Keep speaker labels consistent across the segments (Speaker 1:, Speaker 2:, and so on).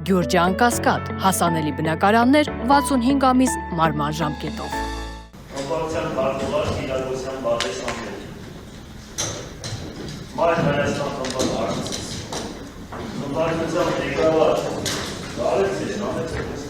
Speaker 1: Գյուրջան Կասկադ, հասանելի բնակարաններ 65 ամիս մարման ժամկետով։
Speaker 2: Կոմպարության կարգովար իրագործության բարձրացնել։ Մայր Հայաստան կոմպարտ արկցից։ Կոմպարության եկավար գարեցից նամեցեք եսնեմ։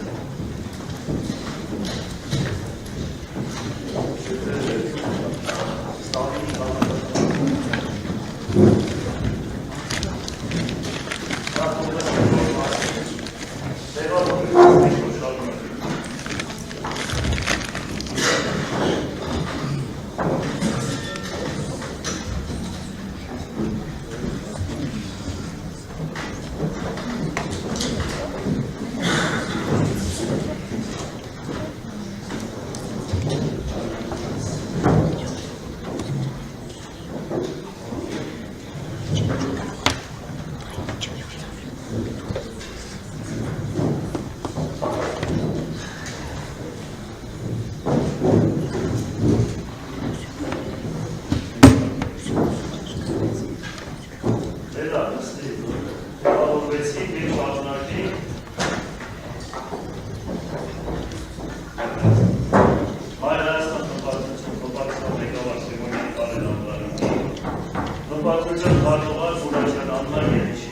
Speaker 2: Կոմպարության կարգովար Բուրաջյան Աննա Երեշի։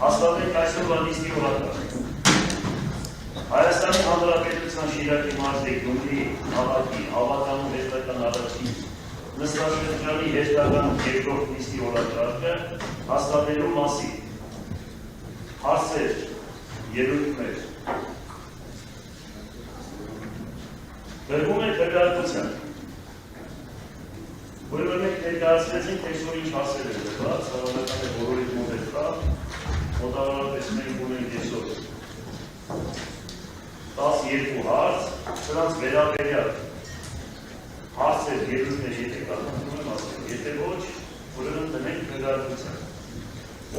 Speaker 2: Հաստատենք այսօրվա նիստի օրակարգ։ Հայաստանի Հանրապետության Շիրակի մարզի Գյումրի քաղաքի ավականու հերթական առաջին նստաշրջանի հերթական երկրորդ նիստի օրակարգը հաստատելու մասին հարցեր, ելույթներ գրվում է քննարկության։ Ուրեմն մենք ներկայացրեցինք թե ինչ հարցեր են գրված, հավանական է բոլորի մոտ կա, մոտավորապես մենք ունենք այսօր 12 հարց, սրանց վերաբերյալ հարցեր, ելույթներ եթե կան, եթե ոչ, ուրեմն տնենք քննարկության։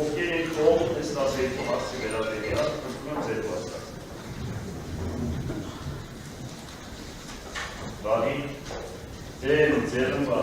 Speaker 2: Ովքեր են կողմ այս 12 հարցի վերաբերյալ, խնդրում եմ ձեր վաստակ։ Բարի, ձերն բա,